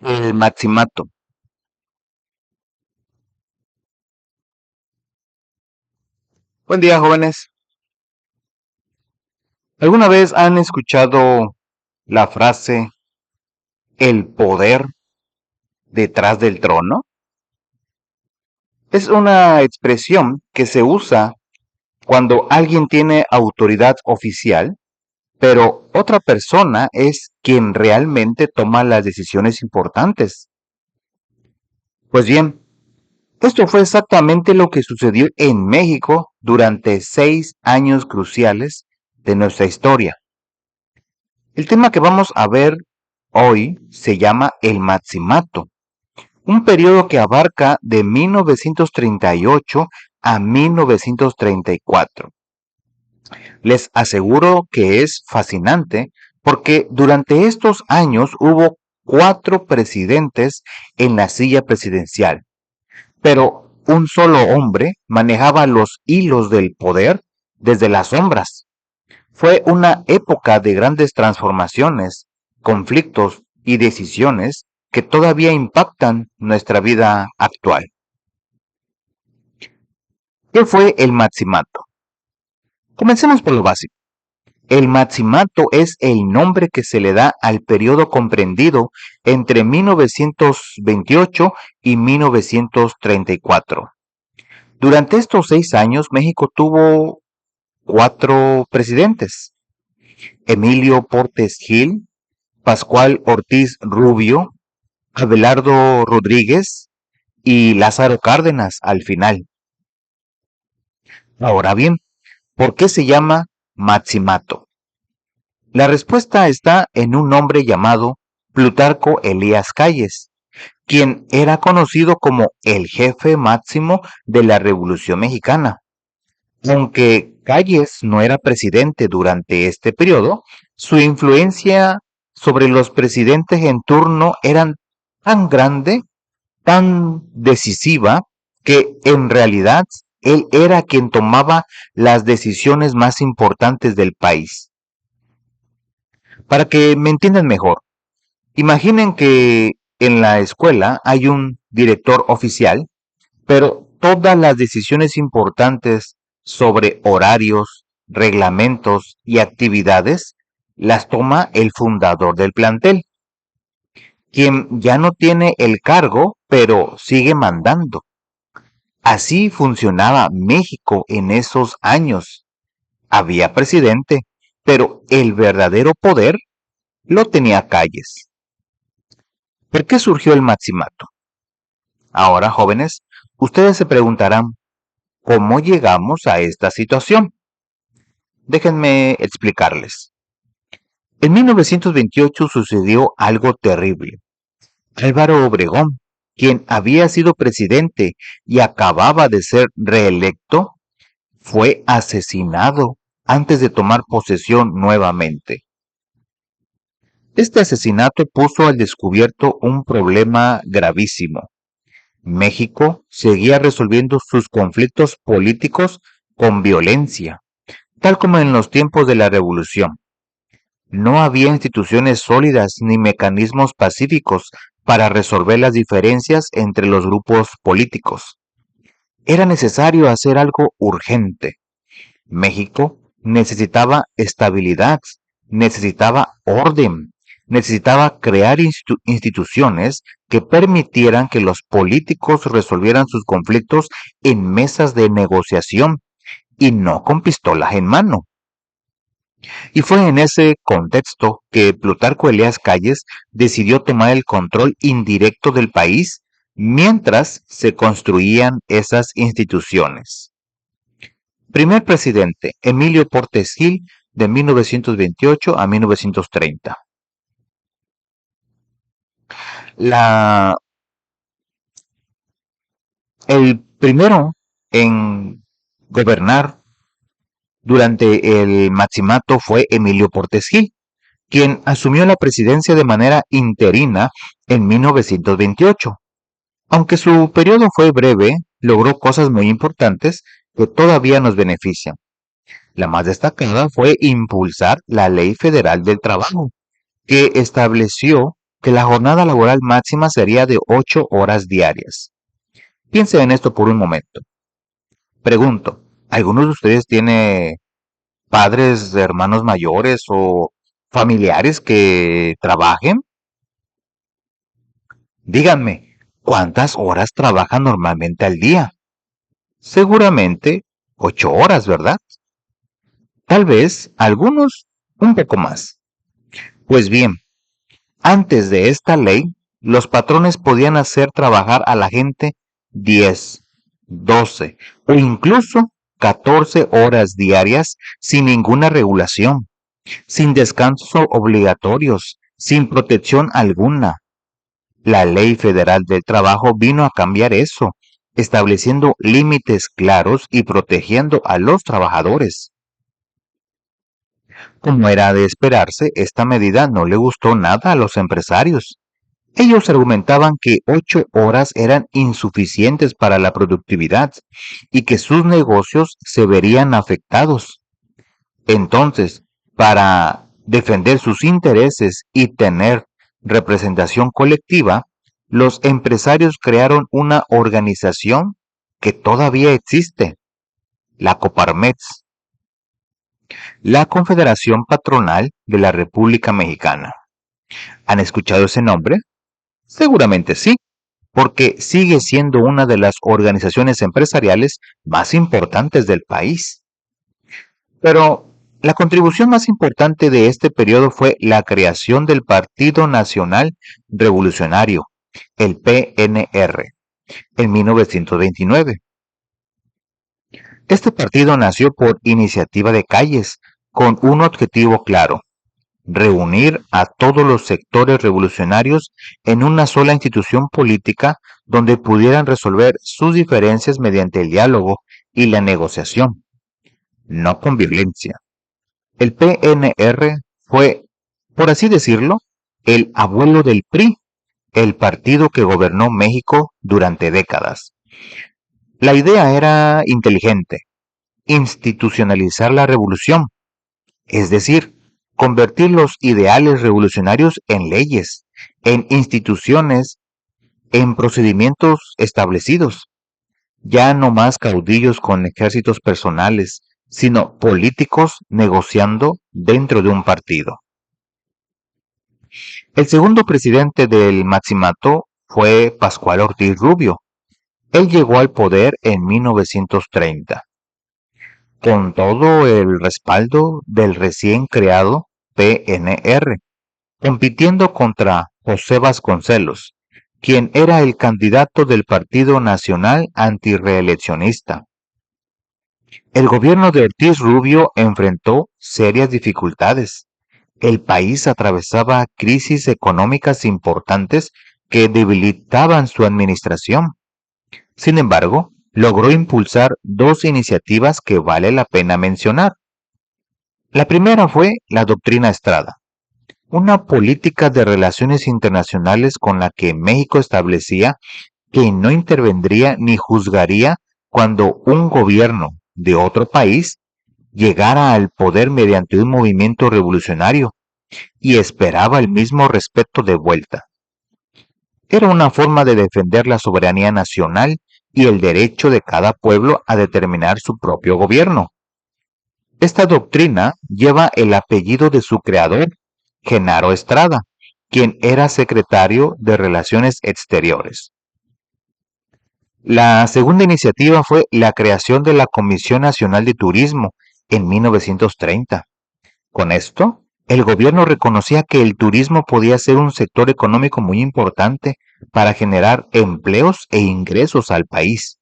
El Maximato. Buen día, jóvenes. ¿Alguna vez han escuchado la frase el poder detrás del trono? Es una expresión que se usa cuando alguien tiene autoridad oficial, pero otra persona es quien realmente toma las decisiones importantes. Pues bien, esto fue exactamente lo que sucedió en México durante 6 años cruciales de nuestra historia. El tema que vamos a ver hoy se llama el Maximato, un periodo que abarca de 1938 a 1934. Les aseguro que es fascinante porque durante estos años hubo 4 presidentes en la silla presidencial, pero un solo hombre manejaba los hilos del poder desde las sombras. Fue una época de grandes transformaciones, conflictos y decisiones que todavía impactan nuestra vida actual. ¿Qué fue el Maximato? Comencemos por lo básico. El Maximato es el nombre que se le da al periodo comprendido entre 1928 y 1934. Durante estos 6 años, México tuvo 4 presidentes: Emilio Portes Gil, Pascual Ortiz Rubio, Abelardo Rodríguez y Lázaro Cárdenas al final. Ahora bien, ¿por qué se llama Maximato? La respuesta está en un hombre llamado Plutarco Elías Calles, quien era conocido como el jefe máximo de la Revolución Mexicana. Aunque Calles no era presidente durante este periodo, su influencia sobre los presidentes en turno era tan grande, tan decisiva, que en realidad él era quien tomaba las decisiones más importantes del país. Para que me entiendan mejor, imaginen que en la escuela hay un director oficial, pero todas las decisiones importantes sobre horarios, reglamentos y actividades las toma el fundador del plantel, quien ya no tiene el cargo, pero sigue mandando. Así funcionaba México en esos años. Había presidente, pero el verdadero poder lo tenía Calles. ¿Por qué surgió el Maximato? Ahora, jóvenes, ustedes se preguntarán, ¿cómo llegamos a esta situación? Déjenme explicarles. En 1928 sucedió algo terrible. Álvaro Obregón, quien había sido presidente y acababa de ser reelecto, fue asesinado antes de tomar posesión nuevamente. Este asesinato puso al descubierto un problema gravísimo. México seguía resolviendo sus conflictos políticos con violencia, tal como en los tiempos de la Revolución. No había instituciones sólidas ni mecanismos pacíficos para resolver las diferencias entre los grupos políticos. Era necesario hacer algo urgente. México necesitaba estabilidad, necesitaba orden, necesitaba crear instituciones que permitieran que los políticos resolvieran sus conflictos en mesas de negociación y no con pistolas en mano. Y fue en ese contexto que Plutarco Elías Calles decidió tomar el control indirecto del país mientras se construían esas instituciones. Primer presidente, Emilio Portes Gil, de 1928 a 1930. La, el primero en gobernar durante el Maximato fue Emilio Portes Gil, quien asumió la presidencia de manera interina en 1928. Aunque su periodo fue breve, logró cosas muy importantes que todavía nos benefician. La más destacada fue impulsar la Ley Federal del Trabajo, que estableció que la jornada laboral máxima sería de 8 horas diarias. Piensen en esto por un momento. Pregunto, ¿algunos de ustedes tiene padres, hermanos mayores o familiares que trabajen? Díganme, ¿cuántas horas trabajan normalmente al día? Seguramente 8 horas, ¿verdad? Tal vez algunos un poco más. Pues bien, antes de esta ley, los patrones podían hacer trabajar a la gente 10, 12 o incluso 14 horas diarias sin ninguna regulación, sin descansos obligatorios, sin protección alguna. La Ley Federal del Trabajo vino a cambiar eso, estableciendo límites claros y protegiendo a los trabajadores. Como era de esperarse, esta medida no le gustó nada a los empresarios. Ellos argumentaban que 8 horas eran insuficientes para la productividad y que sus negocios se verían afectados. Entonces, para defender sus intereses y tener representación colectiva, los empresarios crearon una organización que todavía existe, la Coparmex, la Confederación Patronal de la República Mexicana. ¿Han escuchado ese nombre? Seguramente sí, porque sigue siendo una de las organizaciones empresariales más importantes del país. Pero la contribución más importante de este periodo fue la creación del Partido Nacional Revolucionario, el PNR, en 1929. Este partido nació por iniciativa de Calles, con un objetivo claro: reunir a todos los sectores revolucionarios en una sola institución política donde pudieran resolver sus diferencias mediante el diálogo y la negociación, no con violencia. El PNR fue, por así decirlo, el abuelo del PRI, el partido que gobernó México durante décadas. La idea era inteligente: institucionalizar la revolución, es decir, convertir los ideales revolucionarios en leyes, en instituciones, en procedimientos establecidos. Ya no más caudillos con ejércitos personales, sino políticos negociando dentro de un partido. El segundo presidente del Maximato fue Pascual Ortiz Rubio. Él llegó al poder en 1930, con todo el respaldo del recién creado PNR, compitiendo contra José Vasconcelos, quien era el candidato del Partido Nacional Antirreeleccionista. El gobierno de Ortiz Rubio enfrentó serias dificultades. El país atravesaba crisis económicas importantes que debilitaban su administración. Sin embargo, logró impulsar dos iniciativas que vale la pena mencionar. La primera fue la Doctrina Estrada, una política de relaciones internacionales con la que México establecía que no intervendría ni juzgaría cuando un gobierno de otro país llegara al poder mediante un movimiento revolucionario, y esperaba el mismo respeto de vuelta. Era una forma de defender la soberanía nacional y el derecho de cada pueblo a determinar su propio gobierno. Esta doctrina lleva el apellido de su creador, Genaro Estrada, quien era secretario de Relaciones Exteriores. La segunda iniciativa fue la creación de la Comisión Nacional de Turismo en 1930. Con esto, el gobierno reconocía que el turismo podía ser un sector económico muy importante para generar empleos e ingresos al país.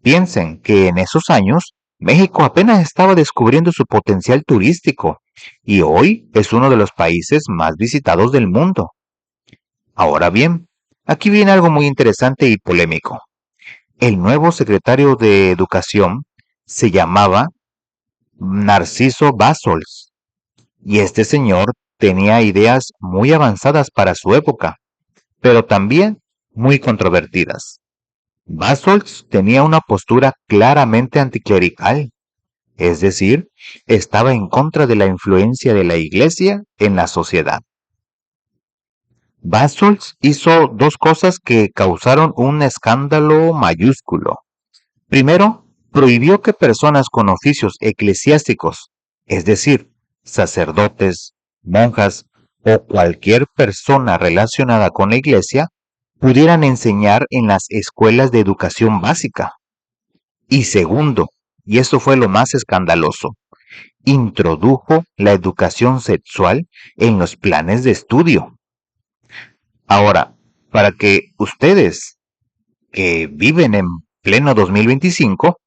Piensen que en esos años México apenas estaba descubriendo su potencial turístico y hoy es uno de los países más visitados del mundo. Ahora bien, aquí viene algo muy interesante y polémico. El nuevo secretario de Educación se llamaba Narciso Bassols, y este señor tenía ideas muy avanzadas para su época, pero también muy controvertidas. Bassols tenía una postura claramente anticlerical, es decir, estaba en contra de la influencia de la Iglesia en la sociedad. Basols hizo dos cosas que causaron un escándalo mayúsculo. Primero, prohibió que personas con oficios eclesiásticos, es decir, sacerdotes, monjas o cualquier persona relacionada con la iglesia, pudieran enseñar en las escuelas de educación básica. Y segundo, y esto fue lo más escandaloso, introdujo la educación sexual en los planes de estudio. Ahora, para que ustedes que viven en pleno 2025,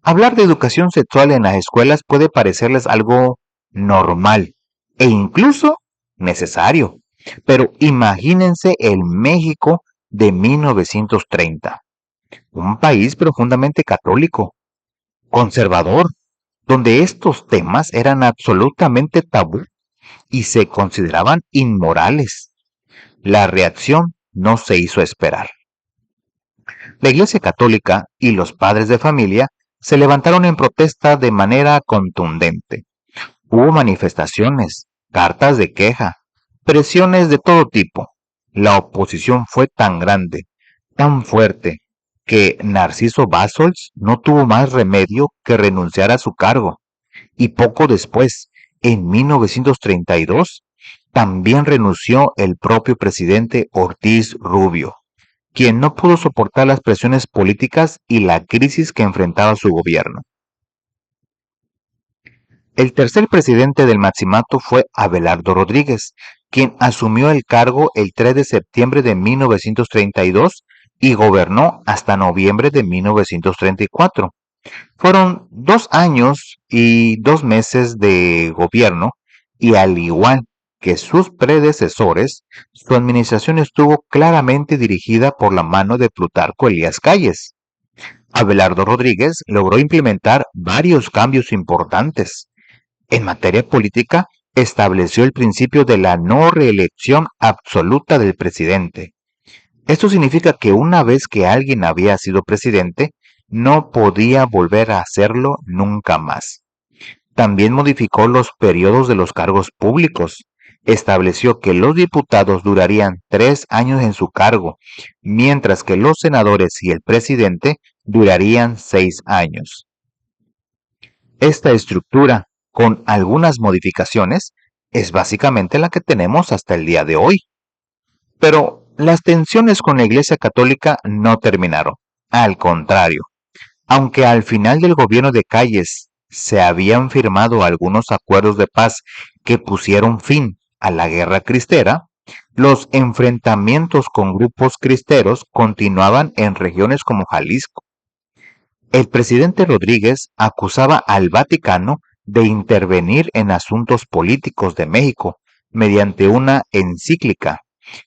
hablar de educación sexual en las escuelas puede parecerles algo normal e incluso necesario. Pero imagínense el México de 1930, un país profundamente católico, conservador, donde estos temas eran absolutamente tabú y se consideraban inmorales. La reacción no se hizo esperar. La Iglesia Católica y los padres de familia se levantaron en protesta de manera contundente. Hubo manifestaciones, cartas de queja, presiones de todo tipo. La oposición fue tan grande, tan fuerte, que Narciso Basols no tuvo más remedio que renunciar a su cargo. Y poco después, en 1932, también renunció el propio presidente Ortiz Rubio, quien no pudo soportar las presiones políticas y la crisis que enfrentaba su gobierno. El tercer presidente del Maximato fue Abelardo Rodríguez, quien asumió el cargo el 3 de septiembre de 1932 y gobernó hasta noviembre de 1934. Fueron 2 años y 2 meses de gobierno y al igual que sus predecesores, su administración estuvo claramente dirigida por la mano de Plutarco Elías Calles. Abelardo Rodríguez logró implementar varios cambios importantes. En materia política, estableció el principio de la no reelección absoluta del presidente. Esto significa que una vez que alguien había sido presidente, no podía volver a hacerlo nunca más. También modificó los periodos de los cargos públicos. Estableció que los diputados durarían 3 años en su cargo, mientras que los senadores y el presidente durarían 6 años. Esta estructura, con algunas modificaciones, es básicamente la que tenemos hasta el día de hoy. Pero las tensiones con la Iglesia Católica no terminaron. Al contrario, aunque al final del gobierno de Calles se habían firmado algunos acuerdos de paz que pusieron fin a la guerra cristera, los enfrentamientos con grupos cristeros continuaban en regiones como Jalisco. El presidente Rodríguez acusaba al Vaticano de intervenir en asuntos políticos de México mediante una encíclica,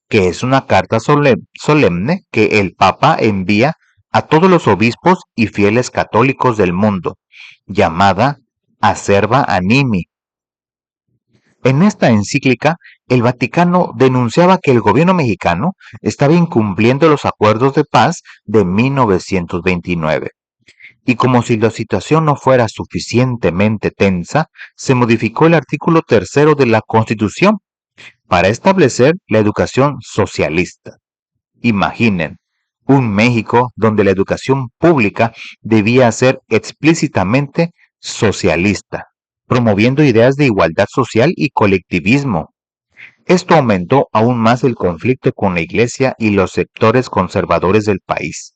que es una carta solemne que el Papa envía a todos los obispos y fieles católicos del mundo, llamada Acerba Animi. En esta encíclica, el Vaticano denunciaba que el gobierno mexicano estaba incumpliendo los acuerdos de paz de 1929. Y como si la situación no fuera suficientemente tensa, se modificó el artículo 3 de la Constitución para establecer la educación socialista. Imaginen, un México donde la educación pública debía ser explícitamente socialista, promoviendo ideas de igualdad social y colectivismo. Esto aumentó aún más el conflicto con la Iglesia y los sectores conservadores del país.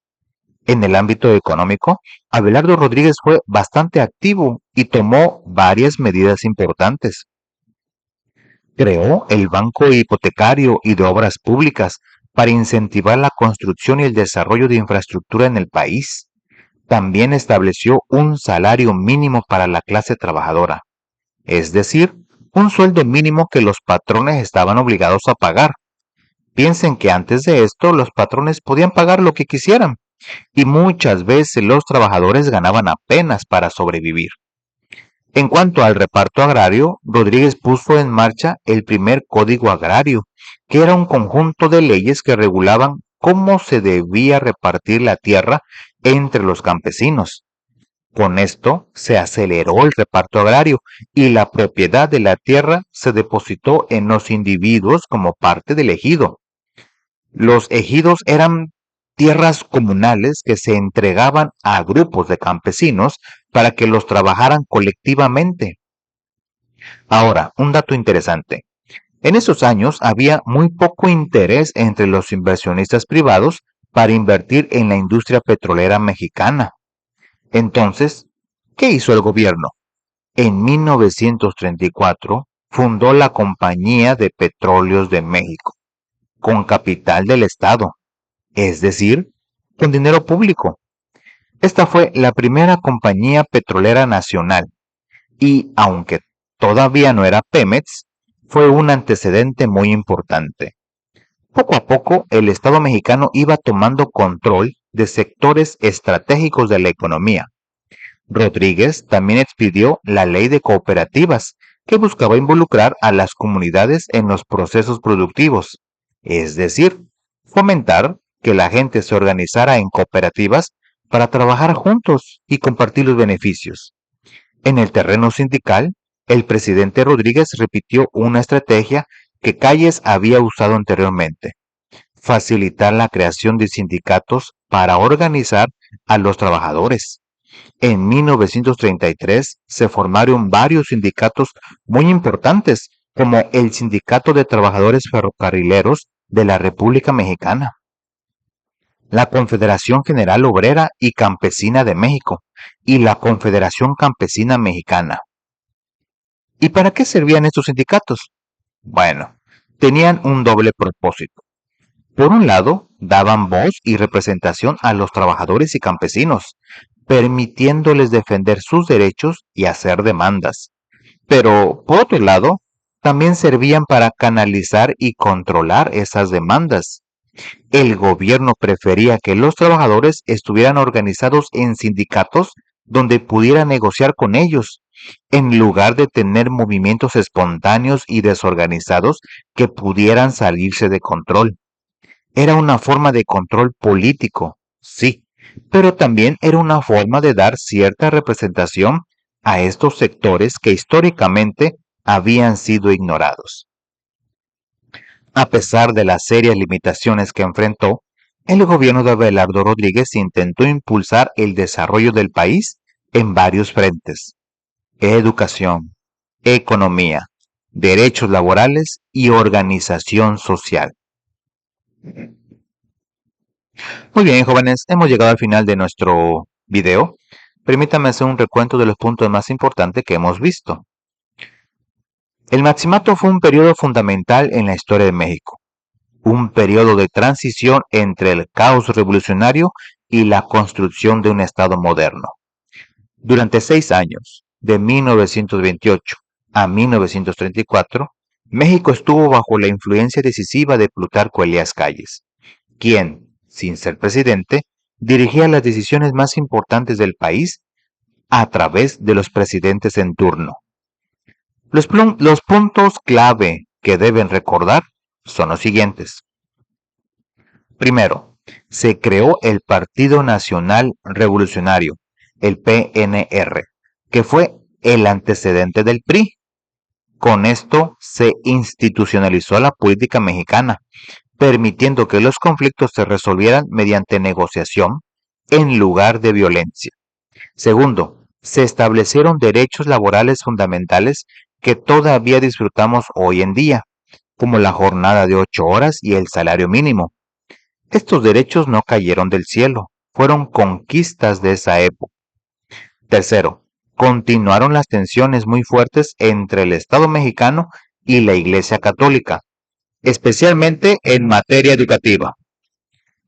En el ámbito económico, Abelardo Rodríguez fue bastante activo y tomó varias medidas importantes. Creó el Banco Hipotecario y de Obras Públicas para incentivar la construcción y el desarrollo de infraestructura en el país. También estableció un salario mínimo para la clase trabajadora, es decir, un sueldo mínimo que los patrones estaban obligados a pagar. Piensen que antes de esto los patrones podían pagar lo que quisieran y muchas veces los trabajadores ganaban apenas para sobrevivir. En cuanto al reparto agrario, Rodríguez puso en marcha el primer Código Agrario, que era un conjunto de leyes que regulaban cómo se debía repartir la tierra entre los campesinos. Con esto se aceleró el reparto agrario y la propiedad de la tierra se depositó en los individuos como parte del ejido. Los ejidos eran tierras comunales que se entregaban a grupos de campesinos para que los trabajaran colectivamente. Ahora, un dato interesante. En esos años había muy poco interés entre los inversionistas privados para invertir en la industria petrolera mexicana. Entonces, ¿qué hizo el gobierno? En 1934 fundó la Compañía de Petróleos de México, con capital del Estado, es decir, con dinero público. Esta fue la primera compañía petrolera nacional y, aunque todavía no era Pemex, fue un antecedente muy importante. Poco a poco, el Estado mexicano iba tomando control de sectores estratégicos de la economía. Rodríguez también expidió la ley de cooperativas, que buscaba involucrar a las comunidades en los procesos productivos, es decir, fomentar que la gente se organizara en cooperativas para trabajar juntos y compartir los beneficios. En el terreno sindical, el presidente Rodríguez repitió una estrategia que Calles había usado anteriormente: facilitar la creación de sindicatos para organizar a los trabajadores. En 1933 se formaron varios sindicatos muy importantes, como el Sindicato de Trabajadores Ferrocarrileros de la República Mexicana, la Confederación General Obrera y Campesina de México y la Confederación Campesina Mexicana. ¿Y para qué servían estos sindicatos? Bueno, tenían un doble propósito. Por un lado, daban voz y representación a los trabajadores y campesinos, permitiéndoles defender sus derechos y hacer demandas. Pero, por otro lado, también servían para canalizar y controlar esas demandas. El gobierno prefería que los trabajadores estuvieran organizados en sindicatos donde pudiera negociar con ellos, en lugar de tener movimientos espontáneos y desorganizados que pudieran salirse de control. Era una forma de control político, sí, pero también era una forma de dar cierta representación a estos sectores que históricamente habían sido ignorados. A pesar de las serias limitaciones que enfrentó, el gobierno de Abelardo Rodríguez intentó impulsar el desarrollo del país en varios frentes: educación, economía, derechos laborales y organización social. Muy bien, jóvenes, hemos llegado al final de nuestro video. Permítanme hacer un recuento de los puntos más importantes que hemos visto. El Maximato fue un periodo fundamental en la historia de México, un periodo de transición entre el caos revolucionario y la construcción de un Estado moderno. Durante 6 años, de 1928 a 1934, México estuvo bajo la influencia decisiva de Plutarco Elías Calles, quien, sin ser presidente, dirigía las decisiones más importantes del país a través de los presidentes en turno. Los puntos clave que deben recordar son los siguientes. Primero, se creó el Partido Nacional Revolucionario, el PNR, que fue el antecedente del PRI. Con esto se institucionalizó la política mexicana, permitiendo que los conflictos se resolvieran mediante negociación en lugar de violencia. Segundo, se establecieron derechos laborales fundamentales que todavía disfrutamos hoy en día, como la jornada de 8 horas y el salario mínimo. Estos derechos no cayeron del cielo, fueron conquistas de esa época. Tercero, continuaron las tensiones muy fuertes entre el Estado mexicano y la Iglesia Católica, especialmente en materia educativa.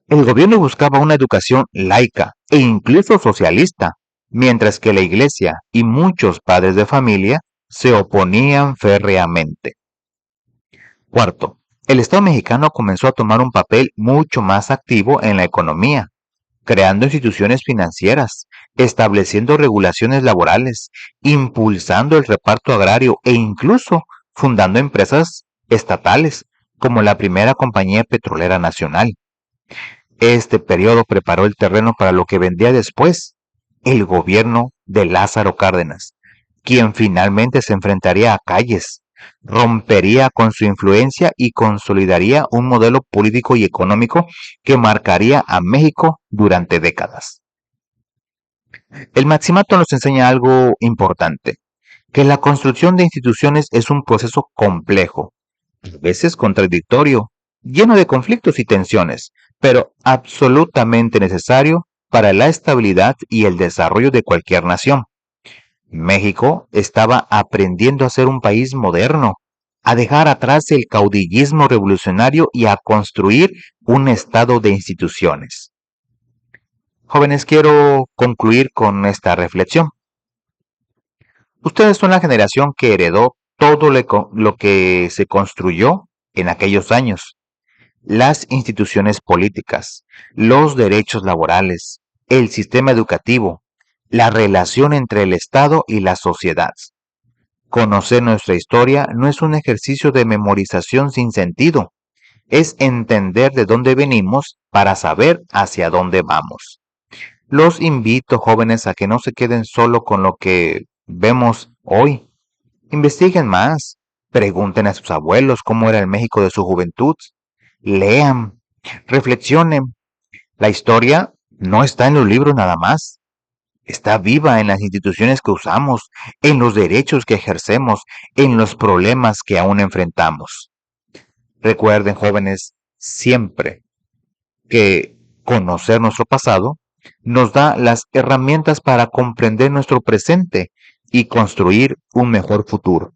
El gobierno buscaba una educación laica e incluso socialista, mientras que la Iglesia y muchos padres de familia se oponían férreamente. Cuarto, el Estado mexicano comenzó a tomar un papel mucho más activo en la economía, creando instituciones financieras, estableciendo regulaciones laborales, impulsando el reparto agrario e incluso fundando empresas estatales, como la primera compañía petrolera nacional. Este periodo preparó el terreno para lo que vendría después, el gobierno de Lázaro Cárdenas, quien finalmente se enfrentaría a Calles, rompería con su influencia y consolidaría un modelo político y económico que marcaría a México durante décadas. El Maximato nos enseña algo importante, que la construcción de instituciones es un proceso complejo, a veces contradictorio, lleno de conflictos y tensiones, pero absolutamente necesario para la estabilidad y el desarrollo de cualquier nación. México estaba aprendiendo a ser un país moderno, a dejar atrás el caudillismo revolucionario y a construir un estado de instituciones. Jóvenes, quiero concluir con esta reflexión. Ustedes son la generación que heredó todo lo que se construyó en aquellos años: las instituciones políticas, los derechos laborales, el sistema educativo, la relación entre el Estado y la sociedad. Conocer nuestra historia no es un ejercicio de memorización sin sentido, es entender de dónde venimos para saber hacia dónde vamos. Los invito, jóvenes, a que no se queden solo con lo que vemos hoy. Investiguen más, pregunten a sus abuelos cómo era el México de su juventud, lean, reflexionen. La historia no está en los libros nada más, está viva en las instituciones que usamos, en los derechos que ejercemos, en los problemas que aún enfrentamos. Recuerden, jóvenes, siempre que conocer nuestro pasado nos da las herramientas para comprender nuestro presente y construir un mejor futuro.